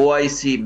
OIC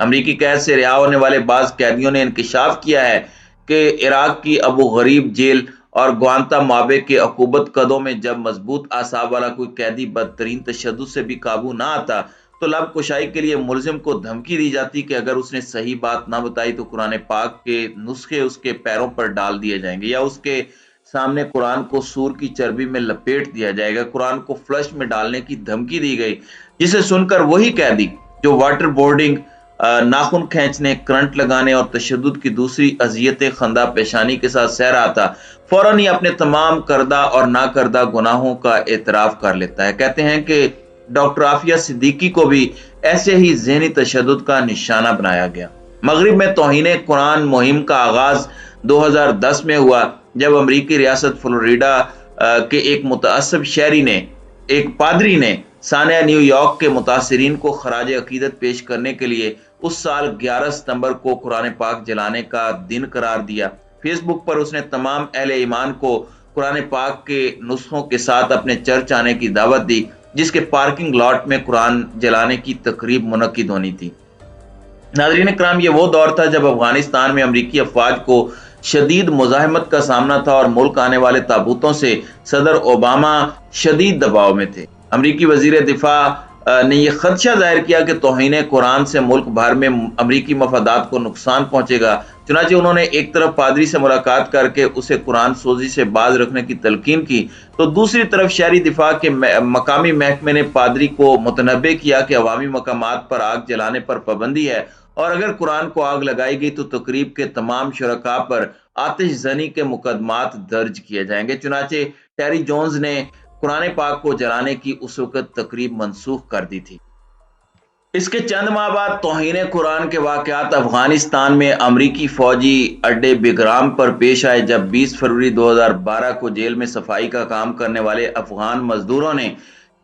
امریکی قید سے رہا ہونے والے بعض قیدیوں نے انکشاف کیا ہے کہ عراق کی ابو غریب جیل اور گوانتا مابے کے عقوبت قدوں میں جب مضبوط اعصاب والا کوئی قیدی بدترین تشدد سے بھی قابو نہ آتا تو لب کشائی کے لیے ملزم کو دھمکی دی جاتی کہ اگر اس نے صحیح بات نہ بتائی تو قرآن پاک کے نسخے اس کے پیروں پر ڈال دیے جائیں گے یا اس کے سامنے قرآن کو سور کی چربی میں لپیٹ دیا جائے گا۔ قرآن کو فلش میں ڈالنے کی دھمکی دی گئی، جسے سن کر وہی قیدی جو واٹر بورڈنگ، ناخن کھینچنے، کرنٹ لگانے اور تشدد کی دوسری اذیت خندہ پیشانی کے ساتھ سہ رہا تھا، فوراً ہی اپنے تمام کردہ اور نہ کردہ گناہوں کا اعتراف کر لیتا ہے۔ کہتے ہیں کہ ڈاکٹر عافیہ صدیقی کو بھی ایسے ہی ذہنی تشدد کا نشانہ بنایا گیا۔ مغرب میں توہین قرآن مہم کا آغاز 2010 میں ہوا جب امریکی ریاست فلوریڈا کے ایک متعصب شہری نے، ایک پادری نے سانحہ نیو یارک کے متاثرین کو خراج عقیدت پیش کرنے کے لیے اس سال 11 ستمبر کو قرآن پاک جلانے کا دن قرار دیا۔ فیس بک پر اس نے تمام اہل ایمان کو قرآن پاک کے نسخوں کے ساتھ اپنے چرچ آنے کی دعوت دی، جس کے پارکنگ لاٹ میں قرآن جلانے کی تقریب منعقد ہونی تھی۔ ناظرین کرام، یہ وہ دور تھا جب افغانستان میں امریکی افواج کو شدید مزاحمت کا سامنا تھا اور ملک آنے والے تابوتوں سے صدر اوباما شدید دباؤ میں تھے۔ امریکی وزیر دفاع نے یہ خدشہ ظاہر کیا کہ توہین قرآن سے ملک بھر میں امریکی مفادات کو نقصان پہنچے گا، چنانچہ انہوں نے ایک طرف پادری سے ملاقات کر کے اسے قرآن سوزی سے باز رکھنے کی تلقین کی تو دوسری طرف شہری دفاع کے مقامی محکمے نے پادری کو متنبہ کیا کہ عوامی مقامات پر آگ جلانے پر پابندی ہے اور اگر قرآن کو آگ لگائی گئی تو تقریب کے تمام شرکاء پر آتش زنی کے مقدمات درج کیے جائیں گے۔ چنانچہ ٹیری جونز نے قرآن پاک کو جلانے کی اس وقت تقریب منسوخ کر دی تھی۔ اس کے چند ماہ بعد توہین قرآن کے واقعات افغانستان میں امریکی فوجی اڈے بگرام پر پیش آئے جب 20 فروری 2012 کو جیل میں صفائی کا کام کرنے والے افغان مزدوروں نے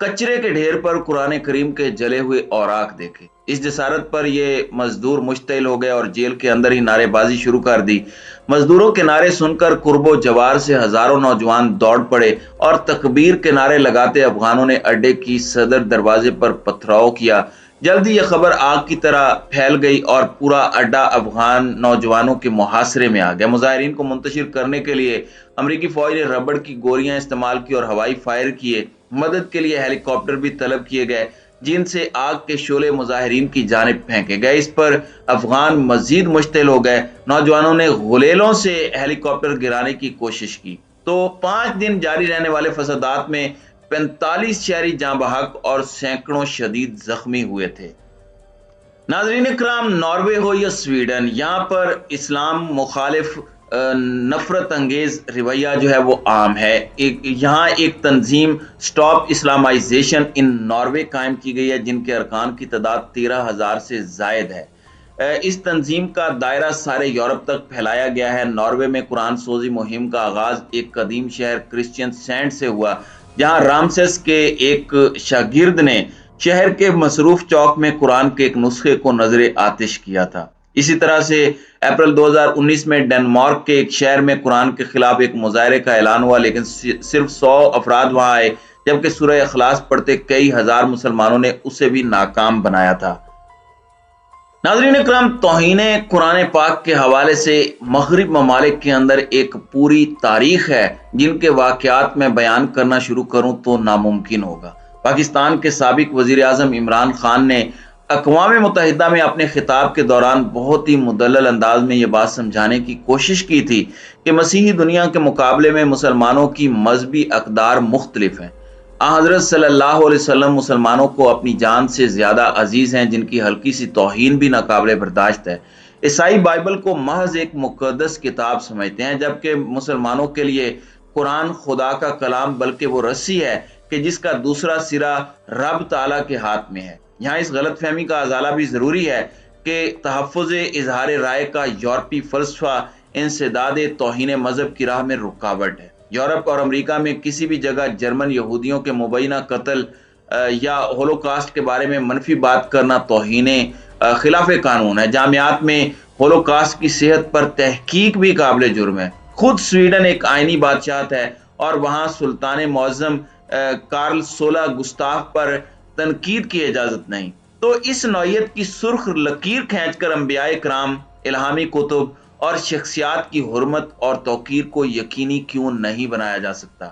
کچرے کے ڈھیر پر قرآن کریم کے جلے ہوئے اوراق دیکھے۔ اس جسارت پر یہ مزدور مشتعل ہو گئے اور جیل کے اندر ہی نعرے بازی شروع کر دی۔ مزدوروں کے نعرے سن کر قرب و جوار سے ہزاروں نوجوان دوڑ پڑے اور تکبیر کے نعرے لگاتے افغانوں نے اڈے کی صدر دروازے پر پتھراؤ کیا۔ جلدی یہ خبر آگ کی طرح پھیل گئی اور پورا اڈا افغان نوجوانوں کے محاصرے میں آ گیا۔ مظاہرین کو منتشر کرنے کے لیے امریکی فوج نے ربڑ کی گولیاں استعمال کی اور ہوائی فائر کیے۔ مدد کے لیے ہیلی کاپٹر بھی طلب کیے گئے جن سے آگ کے شعلے مظاہرین کی جانب پھینکے گئے۔ اس پر افغان مزید مشتعل ہو گئے۔ نوجوانوں نے غلیلوں سے ہیلی کاپٹر گرانے کی کوشش کی تو 5 دن جاری رہنے والے فسادات میں 45 شہری جاں بحق اور سینکڑوں شدید زخمی ہوئے تھے۔ ناظرین کرام، ناروے ہو یا سویڈن، یہاں پر اسلام مخالف نفرت انگیز رویہ جو ہے وہ عام ہے۔ یہاں ایک تنظیم سٹاپ اسلامائزیشن ان ناروے قائم کی گئی ہے جن کے ارکان کی تعداد 13,000 سے زائد ہے۔ اس تنظیم کا دائرہ سارے یورپ تک پھیلایا گیا ہے۔ ناروے میں قرآن سوزی مہم کا آغاز ایک قدیم شہر کرسچین سینڈ سے ہوا جہاں رامسس کے ایک شاگرد نے شہر کے مصروف چوک میں قرآن کے ایک نسخے کو نظر آتش کیا تھا۔ اسی طرح سے اپریل 2019 میں ڈنمارک کے ایک شہر میں قرآن کے خلاف ایک مظاہرے کا اعلان ہوا لیکن صرف 100 افراد وہاں آئے جبکہ سورہ اخلاص پڑھتے کئی ہزار مسلمانوں نے اسے بھی ناکام بنایا تھا۔ ناظرین اکرام، توہین قرآن پاک کے حوالے سے مغرب ممالک کے اندر ایک پوری تاریخ ہے جن کے واقعات میں بیان کرنا شروع کروں تو ناممکن ہوگا۔ پاکستان کے سابق وزیر اعظم عمران خان نے اقوام متحدہ میں اپنے خطاب کے دوران بہت ہی مدلل انداز میں یہ بات سمجھانے کی کوشش کی تھی کہ مسیحی دنیا کے مقابلے میں مسلمانوں کی مذہبی اقدار مختلف ہیں۔ حضرت صلی اللہ علیہ وسلم مسلمانوں کو اپنی جان سے زیادہ عزیز ہیں جن کی ہلکی سی توہین بھی ناقابل برداشت ہے۔ عیسائی بائبل کو محض ایک مقدس کتاب سمجھتے ہیں جبکہ مسلمانوں کے لیے قرآن خدا کا کلام بلکہ وہ رسی ہے کہ جس کا دوسرا سرا رب تعالیٰ کے ہاتھ میں ہے۔ یہاں اس غلط فہمی کا ازالہ بھی ضروری ہے کہ تحفظ اظہار رائے کا یورپی فلسفہ انسداد توہین مذہب کی راہ میں رکاوٹ ہے۔ یورپ اور امریکہ میں کسی بھی جگہ جرمن یہودیوں کے مبینہ قتل یا ہولوکاسٹ کے بارے میں منفی بات کرنا توہین خلاف قانون ہے۔ جامعات میں ہولوکاسٹ کی صحت پر تحقیق بھی قابل جرم ہے۔ خود سویڈن ایک آئینی بادشاہت ہے اور وہاں سلطان معظم کارل 16 گستاف پر تنقید کی اجازت نہیں۔ تو تو اس نوعیت کی سرخ لکیر کھینچ کر انبیاء کرام، الہامی کتب اور شخصیات کی حرمت اور توقیر کو یقینی کیوں نہیں بنایا جا سکتا؟